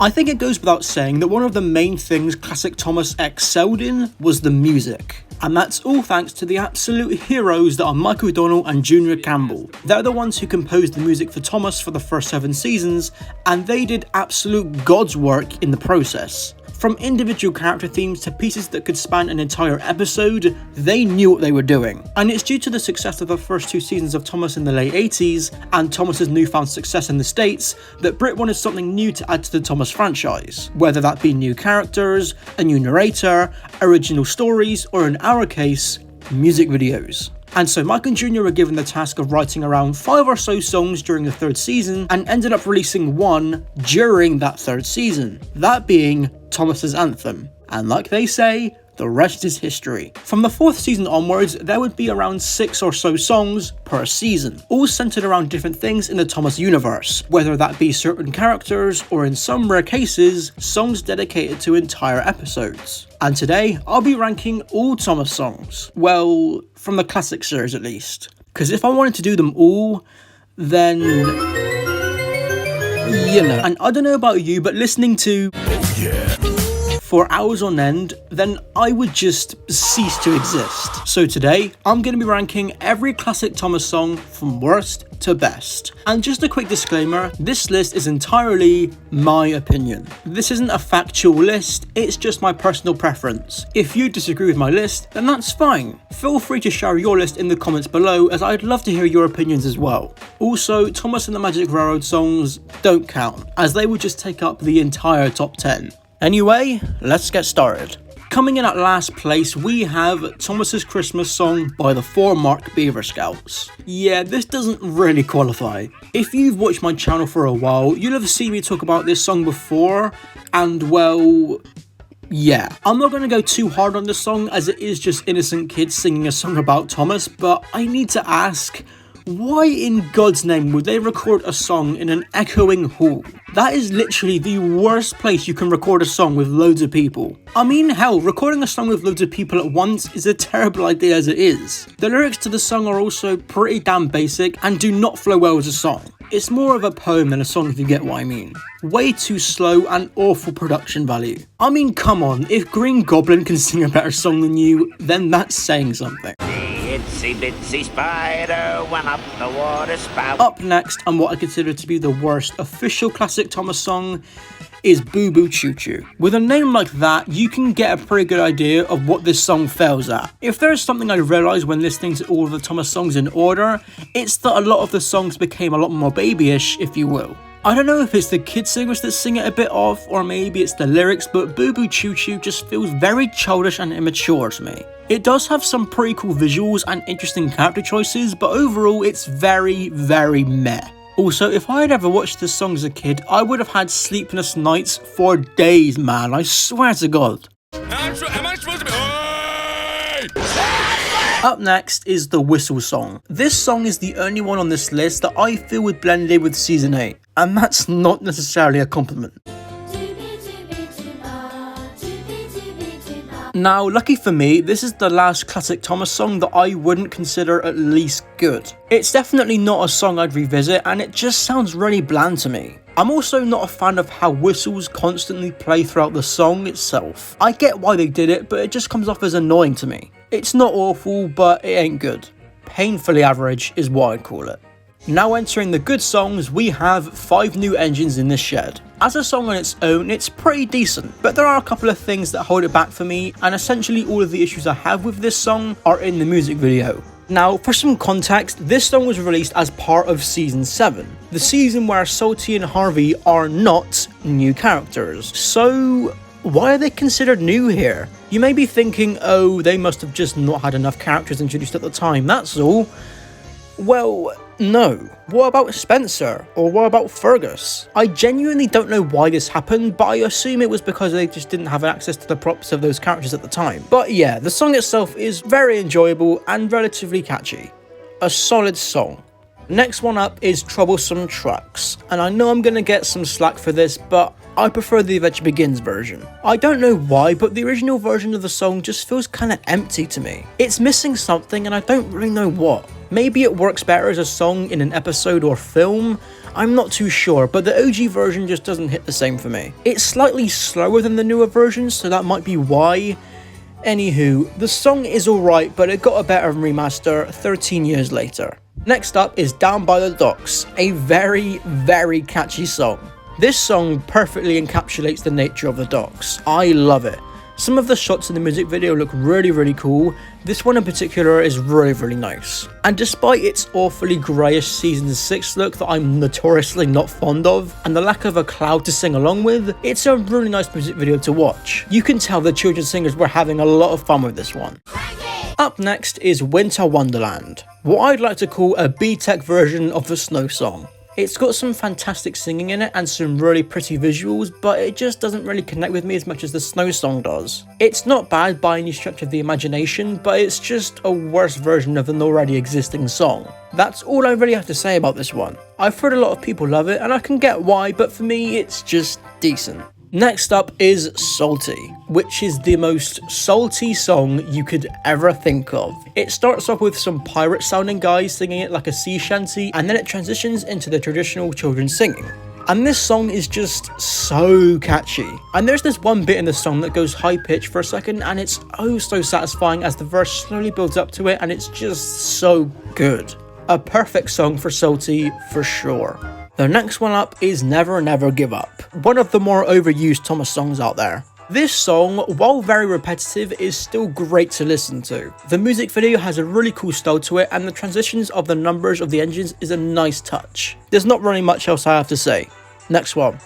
I think it goes without saying that one of the main things classic Thomas excelled in was the music. And that's all thanks to the absolute heroes that are Mike O'Donnell and Junior Campbell. They're the ones who composed the music for Thomas for the first 7 seasons, and they did absolute God's work in the process. From individual character themes to pieces that could span an entire episode, they knew what they were doing. And it's due to the success of the first 2 seasons of Thomas in the late 80s, and Thomas's newfound success in the States, that Brit wanted something new to add to the Thomas franchise. Whether that be new characters, a new narrator, original stories, or in our case, music videos. And so Mike and Junior were given the task of writing around 5 or so songs during the 3rd season, and ended up releasing one during that 3rd season, that being Thomas's anthem. And like they say, the rest is history. From the 4th season onwards, there would be around 6 or so songs per season, all centered around different things in the Thomas universe, whether that be certain characters, or in some rare cases, songs dedicated to entire episodes. And today, I'll be ranking all Thomas songs. Well, from the classic series at least. Because if I wanted to do them all, then you know. And I don't know about you, but listening to for hours on end, then I would just cease to exist. So today, I'm going to be ranking every classic Thomas song from worst to best. And just a quick disclaimer, this list is entirely my opinion. This isn't a factual list, it's just my personal preference. If you disagree with my list, then that's fine. Feel free to share your list in the comments below, as I'd love to hear your opinions as well. Also, Thomas and the Magic Railroad songs don't count, as they would just take up the entire top 10. Anyway, let's get started. Coming in at last place, we have Thomas's Christmas song by the 4 Mark Beaver Scouts. Yeah, this doesn't really qualify. If you've watched my channel for a while, you'll have seen me talk about this song before, and well, yeah. I'm not going to go too hard on this song, as it is just innocent kids singing a song about Thomas, but I need to ask, why in God's name would they record a song in an echoing hall? That is literally the worst place you can record a song with loads of people. I mean, hell, recording a song with loads of people at once is a terrible idea as it is. The lyrics to the song are also pretty damn basic and do not flow well as a song. It's more of a poem than a song, if you get what I mean. Way too slow and awful production value. I mean, come on, if Green Goblin can sing a better song than you, then that's saying something. Itsy bitsy spider went up the water spout. Up next, and what I consider to be the worst official classic Thomas song, is Boo Boo Choo Choo. With a name like that, you can get a pretty good idea of what this song fails at. If there's something I realised when listening to all of the Thomas songs in order, it's that a lot of the songs became a lot more babyish, if you will. I don't know if it's the kid singers that sing it a bit off, or maybe it's the lyrics, but Boo Boo Choo Choo just feels very childish and immature to me. It does have some pretty cool visuals and interesting character choices, but overall it's very, very meh. Also, if I had ever watched this song as a kid, I would have had sleepless nights for days, man, I swear to God. Am I supposed to be... Up next is the Whistle song. This song is the only one on this list that I feel would blend in with Season 8, and that's not necessarily a compliment. Now, lucky for me, this is the last classic Thomas song that I wouldn't consider at least good. It's definitely not a song I'd revisit, and it just sounds really bland to me. I'm also not a fan of how whistles constantly play throughout the song itself. I get why they did it, but it just comes off as annoying to me. It's not awful, but it ain't good. Painfully average is what I'd call it. Now entering the good songs, we have 5 New Engines in the Shed. As a song on its own, it's pretty decent, but there are a couple of things that hold it back for me, and essentially all of the issues I have with this song are in the music video. Now, for some context, this song was released as part of Season 7, the season where Salty and Harvey are not new characters. So, why are they considered new here? You may be thinking, oh, they must have just not had enough characters introduced at the time, that's all. Well, no. What about Spencer? Or what about Fergus? I genuinely don't know why this happened, but I assume it was because they just didn't have access to the props of those characters at the time. But yeah, the song itself is very enjoyable and relatively catchy. A solid song. Next one up is Troublesome Trucks, and I know I'm gonna get some slack for this, but I prefer the Adventure Begins version. I don't know why, but the original version of the song just feels kinda empty to me. It's missing something and I don't really know what. Maybe it works better as a song in an episode or film, I'm not too sure, but the OG version just doesn't hit the same for me. It's slightly slower than the newer versions, so that might be why. Anywho, the song is alright, but it got a better remaster 13 years later. Next up is Down by the Docks, a very, very catchy song. This song perfectly encapsulates the nature of the docks. I love it. Some of the shots in the music video look really cool. This one in particular is really nice. And despite its awfully greyish season 6 look that I'm notoriously not fond of, and the lack of a cloud to sing along with, it's a really nice music video to watch. You can tell the children's singers were having a lot of fun with this one. Up next is Winter Wonderland, what I'd like to call a B-Tech version of the Snow song. It's got some fantastic singing in it and some really pretty visuals, but it just doesn't really connect with me as much as the Snow song does. It's not bad by any stretch of the imagination, but it's just a worse version of an already existing song. That's all I really have to say about this one. I've heard a lot of people love it and I can get why, but for me it's just decent. Next up is Salty, which is the most salty song you could ever think of. It starts off with some pirate sounding guys singing it like a sea shanty, and then it transitions into the traditional children's singing. And this song is just so catchy. And there's this one bit in the song that goes high pitched for a second, and it's oh so satisfying as the verse slowly builds up to it, and it's just so good. A perfect song for Salty for sure. The next one up is Never Never Give Up, one of the more overused Thomas songs out there. This song, while very repetitive, is still great to listen to. The music video has a really cool style to it, and the transitions of the numbers of the engines is a nice touch. There's not really much else I have to say. Next one.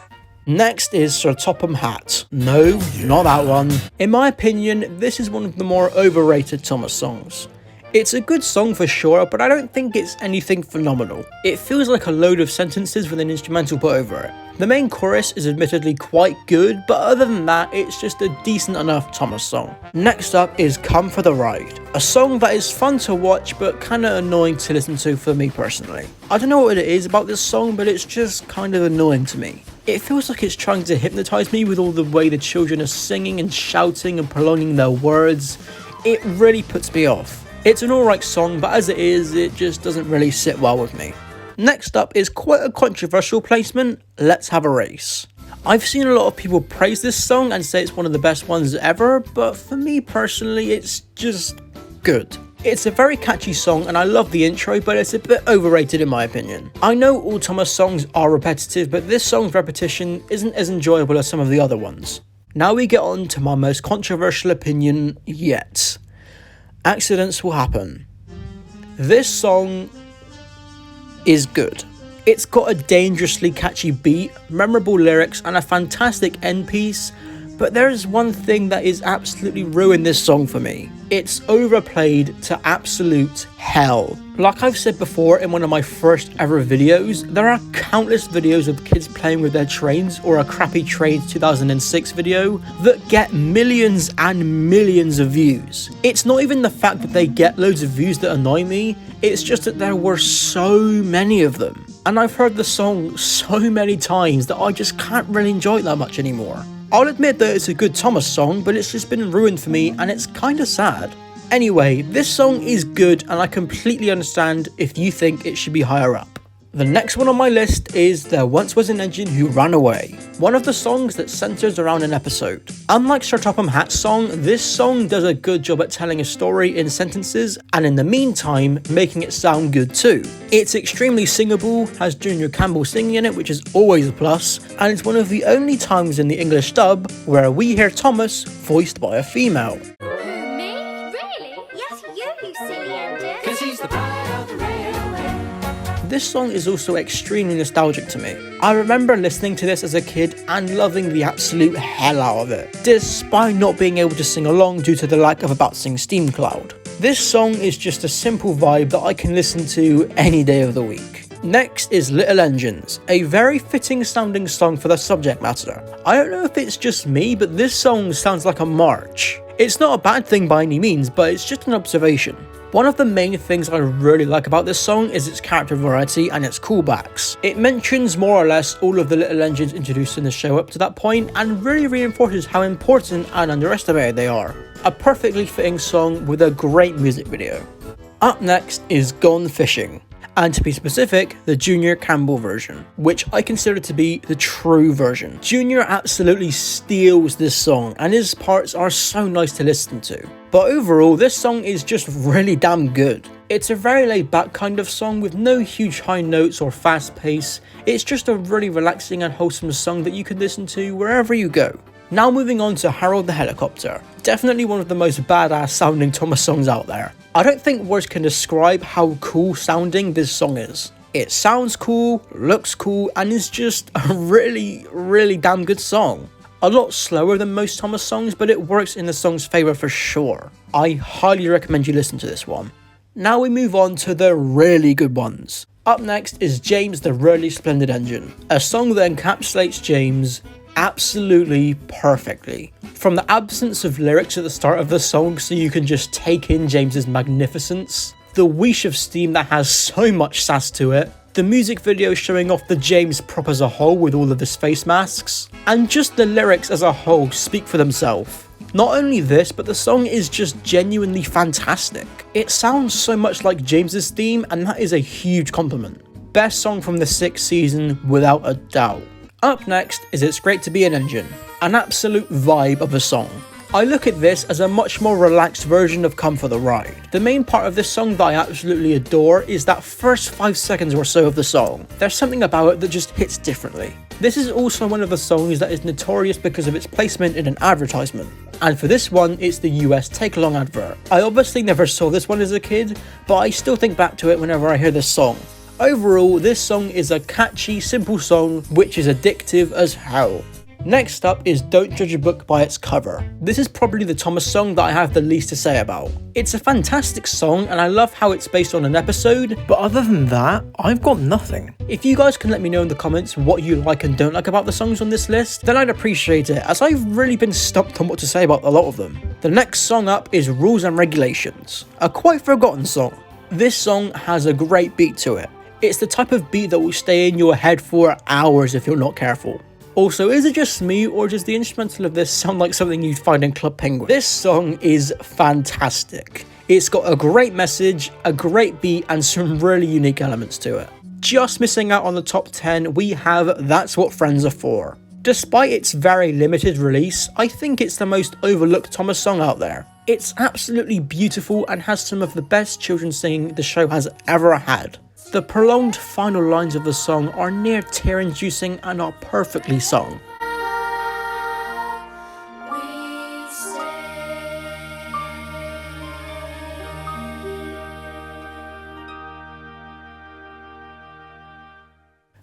Next is Sir Topham Hatt. No, not that one. In my opinion, this is one of the more overrated Thomas songs. It's a good song for sure, but I don't think it's anything phenomenal. It feels like a load of sentences with an instrumental put over it. The main chorus is admittedly quite good, but other than that, it's just a decent enough Thomas song. Next up is Come for the Ride, a song that is fun to watch but kinda annoying to listen to for me personally. I don't know what it is about this song, but it's just kind of annoying to me. It feels like it's trying to hypnotize me with all the way the children are singing and shouting and prolonging their words. It really puts me off. It's an alright song, but as it is, it just doesn't really sit well with me. Next up is quite a controversial placement, Let's Have a Race. I've seen a lot of people praise this song and say it's one of the best ones ever, but for me personally, it's just good. It's a very catchy song and I love the intro, but it's a bit overrated in my opinion. I know all Thomas songs are repetitive, but this song's repetition isn't as enjoyable as some of the other ones. Now we get on to my most controversial opinion yet. Accidents Will Happen. This song is good. It's got a dangerously catchy beat, memorable lyrics, and a fantastic end piece, but there is one thing that is absolutely ruined this song for me. It's overplayed to absolute hell. Like I've said before in one of my first ever videos, there are countless videos of kids playing with their trains, or a crappy Trains 2006 video, that get millions and millions of views. It's not even the fact that they get loads of views that annoy me, it's just that there were so many of them. And I've heard the song so many times that I just can't really enjoy it that much anymore. I'll admit that it's a good Thomas song, but it's just been ruined for me and it's kinda sad. Anyway, this song is good and I completely understand if you think it should be higher up. The next one on my list is There Once Was an Engine Who Ran Away, one of the songs that centers around an episode. Unlike Sir Topham Hatt's song, this song does a good job at telling a story in sentences and in the meantime making it sound good too. It's extremely singable, has Junior Campbell singing in it, which is always a plus, and it's one of the only times in the English dub where we hear Thomas voiced by a female. Me? Really? Yes, you silly engine. 'Cause he's the pride of the railway. This song is also extremely nostalgic to me. I remember listening to this as a kid and loving the absolute hell out of it, despite not being able to sing along due to the lack of a bouncing steam cloud. This song is just a simple vibe that I can listen to any day of the week. Next is Little Engines, a very fitting sounding song for the subject matter. I don't know if it's just me, but this song sounds like a march. It's not a bad thing by any means, but it's just an observation. One of the main things I really like about this song is its character variety and its callbacks. It mentions more or less all of the little engines introduced in the show up to that point and really reinforces how important and underestimated they are. A perfectly fitting song with a great music video. Up next is Gone Fishing, and to be specific, the Junior Campbell version, which I consider to be the true version. Junior absolutely steals this song, and his parts are so nice to listen to. But overall, this song is just really damn good. It's a very laid back kind of song with no huge high notes or fast pace. It's just a really relaxing and wholesome song that you can listen to wherever you go. Now moving on to Harold the Helicopter. Definitely one of the most badass sounding Thomas songs out there. I don't think words can describe how cool sounding this song is. It sounds cool, looks cool, and is just a really damn good song. A lot slower than most Thomas songs, but it works in the song's favour for sure. I highly recommend you listen to this one. Now we move on to the really good ones. Up next is James the Really Splendid Engine, a song that encapsulates James absolutely perfectly. From the absence of lyrics at the start of the song so you can just take in James's magnificence, the whoosh of steam that has so much sass to it, the music video showing off the James prop as a whole with all of his face masks, and just the lyrics as a whole speak for themselves. Not only this, but the song is just genuinely fantastic. It sounds so much like James's theme, and that is a huge compliment. Best song from the 6th season without a doubt. Up next is It's Great to Be an Engine, an absolute vibe of a song. I look at this as a much more relaxed version of Come for the Ride. The main part of this song that I absolutely adore is that first 5 seconds or so of the song. There's something about it that just hits differently. This is also one of the songs that is notorious because of its placement in an advertisement. And for this one, it's the US Take Along advert. I obviously never saw this one as a kid, but I still think back to it whenever I hear this song. Overall, this song is a catchy, simple song which is addictive as hell. Next up is Don't Judge a Book by Its Cover. This is probably the Thomas song that I have the least to say about. It's a fantastic song and I love how it's based on an episode, but other than that, I've got nothing. If you guys can let me know in the comments what you like and don't like about the songs on this list, then I'd appreciate it, as I've really been stumped on what to say about a lot of them. The next song up is Rules and Regulations, a quite forgotten song. This song has a great beat to it. It's the type of beat that will stay in your head for hours if you're not careful. Also, is it just me, or does the instrumental of this sound like something you'd find in Club Penguin? This song is fantastic. It's got a great message, a great beat, and some really unique elements to it. Just missing out on the top 10, we have That's What Friends Are For. Despite its very limited release, I think it's the most overlooked Thomas song out there. It's absolutely beautiful and has some of the best children's singing the show has ever had. The prolonged final lines of the song are near tear-inducing and are perfectly sung.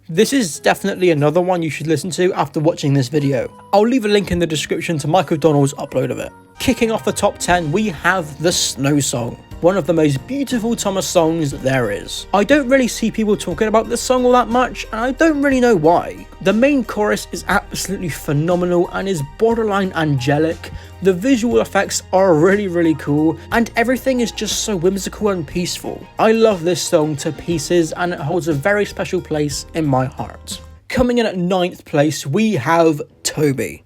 This is definitely another one you should listen to after watching this video. I'll leave a link in the description to Mike O'Donnell's upload of it. Kicking off the top 10, we have The Snow Song, one of the most beautiful Thomas songs there is. I don't really see people talking about this song all that much, and I don't really know why. The main chorus is absolutely phenomenal and is borderline angelic. The visual effects are really cool, and everything is just so whimsical and peaceful. I love this song to pieces, and it holds a very special place in my heart. Coming in at 9th place, we have Toby.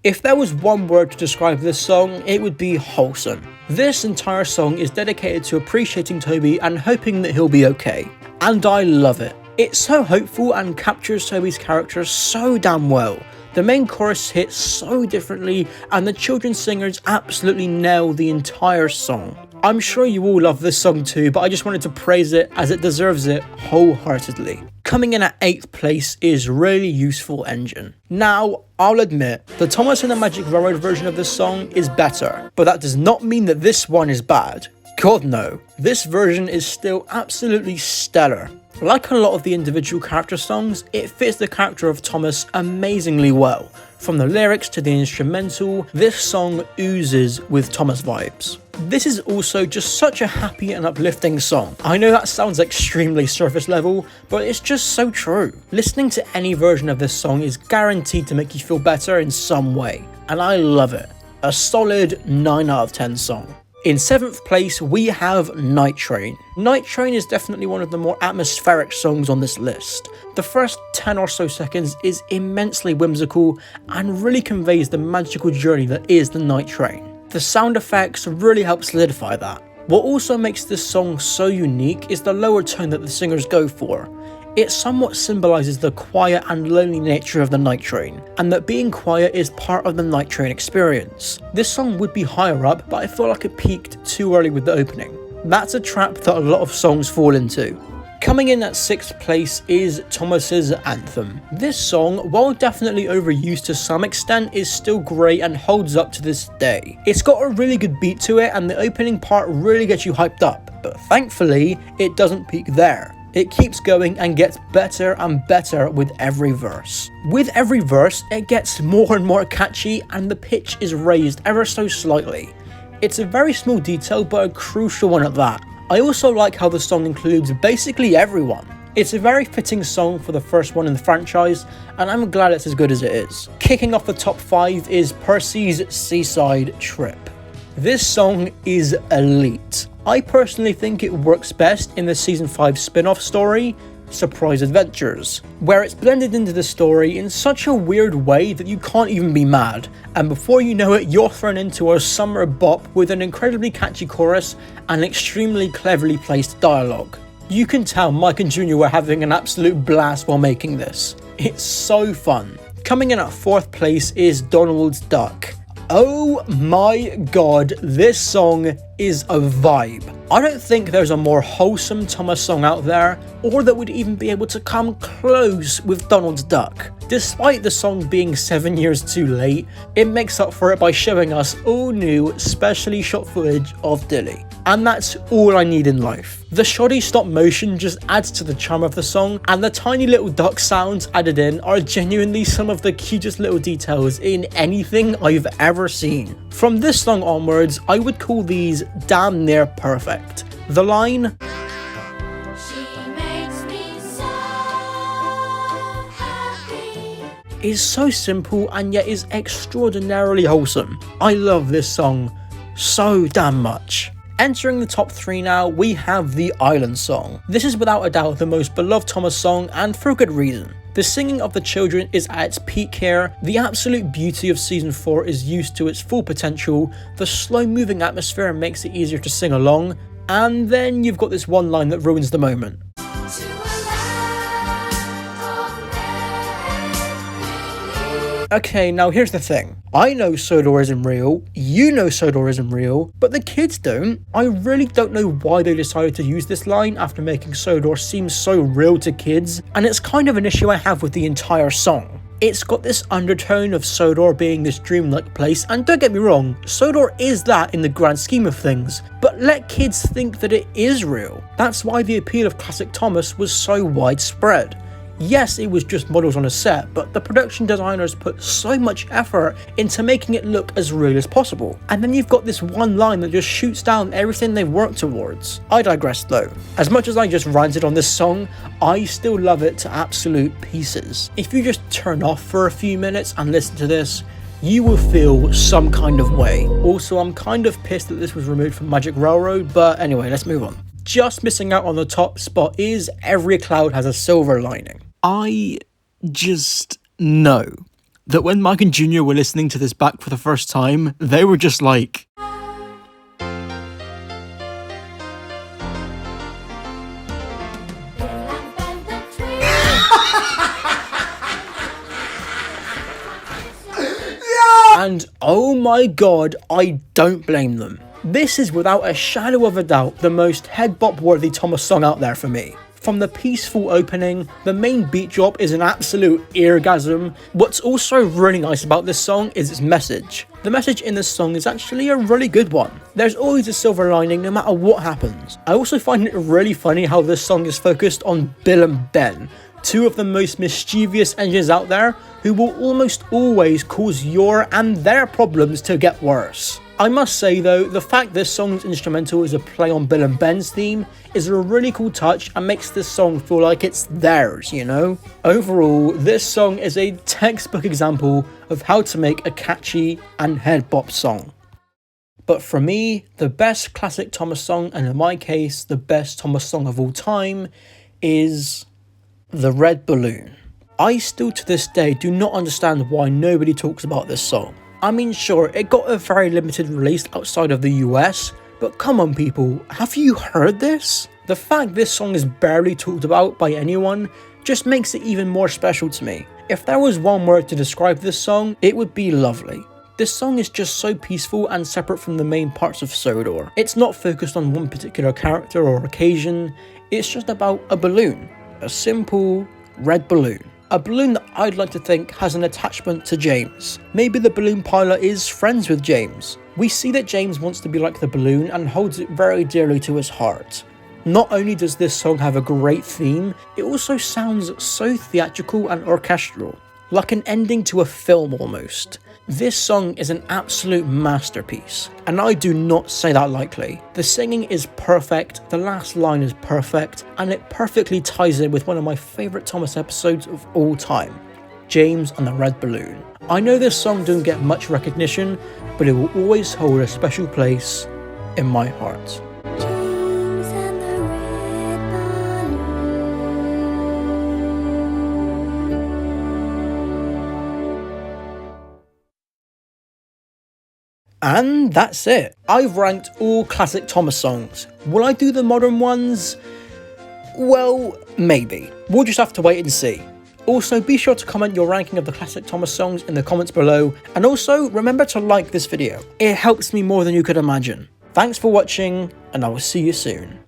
If there was one word to describe this song, it would be wholesome. This entire song is dedicated to appreciating Toby and hoping that he'll be okay. And I love it. It's so hopeful and captures Toby's character so damn well. The main chorus hits so differently, and the children's singers absolutely nail the entire song. I'm sure you all love this song too, but I just wanted to praise it as it deserves it wholeheartedly. Coming in at 8th place is Really Useful Engine. Now, I'll admit, the Thomas and the Magic Railroad version of this song is better, but that does not mean that this one is bad. God no, this version is still absolutely stellar. Like a lot of the individual character songs, it fits the character of Thomas amazingly well. From the lyrics to the instrumental, this song oozes with Thomas vibes. This is also just such a happy and uplifting song. I know that sounds extremely surface level, but it's just so true. Listening to any version of this song is guaranteed to make you feel better in some way, and I love it. A solid 9 out of 10 song. In 7th place, we have Night Train. Night Train is definitely one of the more atmospheric songs on this list. The first 10 or so seconds is immensely whimsical and really conveys the magical journey that is the Night Train. The sound effects really help solidify that. What also makes this song so unique is the lower tone that the singers go for. It somewhat symbolises the quiet and lonely nature of the night train, and that being quiet is part of the night train experience. This song would be higher up, but I feel like it peaked too early with the opening. That's a trap that a lot of songs fall into. Coming in at 6th place is Thomas's Anthem. This song, while definitely overused to some extent, is still great and holds up to this day. It's got a really good beat to it and the opening part really gets you hyped up, but thankfully it doesn't peak there. It keeps going and gets better and better with every verse. With every verse, it gets more and more catchy and the pitch is raised ever so slightly. It's a very small detail but a crucial one at that. I also like how the song includes basically everyone. It's a very fitting song for the first one in the franchise, and I'm glad it's as good as it is. Kicking off the top 5 is Percy's Seaside Trip. This song is elite. I personally think it works best in the Season 5 spin-off story, Surprise Adventures, where it's blended into the story in such a weird way that you can't even be mad, and before you know it you're thrown into a summer bop with an incredibly catchy chorus and extremely cleverly placed dialogue. You can tell Mike and Junior were having an absolute blast while making this. It's so fun. Coming in at 4th place is Donald's Duck. Oh my god, this song is a vibe. I don't think there's a more wholesome Thomas song out there, or that would even be able to come close with Donald's Duck. Despite the song being 7 years too late, it makes up for it by showing us all new, specially shot footage of Dilly. And that's all I need in life. The shoddy stop motion just adds to the charm of the song, and the tiny little duck sounds added in are genuinely some of the cutest little details in anything I've ever seen. From this song onwards, I would call these damn near perfect. The line, She makes me so happy. is so simple and yet is extraordinarily wholesome. I love this song so damn much. Entering the top 3 now, we have the Island Song. This is without a doubt the most beloved Thomas song, and for a good reason. The singing of the children is at its peak here, the absolute beauty of Season 4 is used to its full potential, the slow moving atmosphere makes it easier to sing along, and then you've got this one line that ruins the moment. To a land of make-believe. Okay, now here's the thing. I know Sodor isn't real, you know Sodor isn't real, but the kids don't. I really don't know why they decided to use this line after making Sodor seem so real to kids, and it's kind of an issue I have with the entire song. It's got this undertone of Sodor being this dreamlike place, and don't get me wrong, Sodor is that in the grand scheme of things, but let kids think that it is real. That's why the appeal of Classic Thomas was so widespread. Yes, it was just models on a set, but the production designers put so much effort into making it look as real as possible. And then you've got this one line that just shoots down everything they've worked towards. I digress though. As much as I just ranted on this song, I still love it to absolute pieces. If you just turn off for a few minutes and listen to this, you will feel some kind of way. Also, I'm kind of pissed that this was removed from Magic Railroad, but anyway, let's move on. Just missing out on the top spot is Every Cloud Has a Silver Lining. I just know that when Mike and Junior were listening to this back for the first time, they were just like, and oh my god, I don't blame them. This is without a shadow of a doubt the most head bop worthy Thomas song out there for me. From the peaceful opening, the main beat drop is an absolute eargasm. What's also really nice about this song is its message. The message in this song is actually a really good one. There's always a silver lining no matter what happens. I also find it really funny how this song is focused on Bill and Ben, two of the most mischievous engines out there who will almost always cause your and their problems to get worse. I must say though, the fact this song's instrumental is a play on Bill and Ben's theme is a really cool touch and makes this song feel like it's theirs, you know? Overall, this song is a textbook example of how to make a catchy and head bop song. But for me, the best classic Thomas song, and in my case, the best Thomas song of all time, is The Red Balloon. I still to this day do not understand why nobody talks about this song. I mean, sure, it got a very limited release outside of the US, But come on people, have you heard this? The fact this song is barely talked about by anyone just makes it even more special to me. If there was one word to describe this song, it would be lovely. This song is just so peaceful and separate from the main parts of Sodor. It's not focused on one particular character or occasion, it's just about a balloon. A simple red balloon. A balloon that I'd like to think has an attachment to James. Maybe the balloon pilot is friends with James. We see that James wants to be like the balloon and holds it very dearly to his heart. Not only does this song have a great theme, it also sounds so theatrical and orchestral, like an ending to a film almost. This song is an absolute masterpiece, and I do not say that lightly. The singing is perfect, the last line is perfect, and it perfectly ties in with one of my favourite Thomas episodes of all time, James and the Red Balloon. I know this song doesn't get much recognition, but it will always hold a special place in my heart. And that's it. I've ranked all classic Thomas songs. Will I do the modern ones? Well, maybe. We'll just have to wait and see. Also, be sure to comment your ranking of the classic Thomas songs in the comments below, and also remember to like this video. It helps me more than you could imagine. Thanks for watching, and I will see you soon.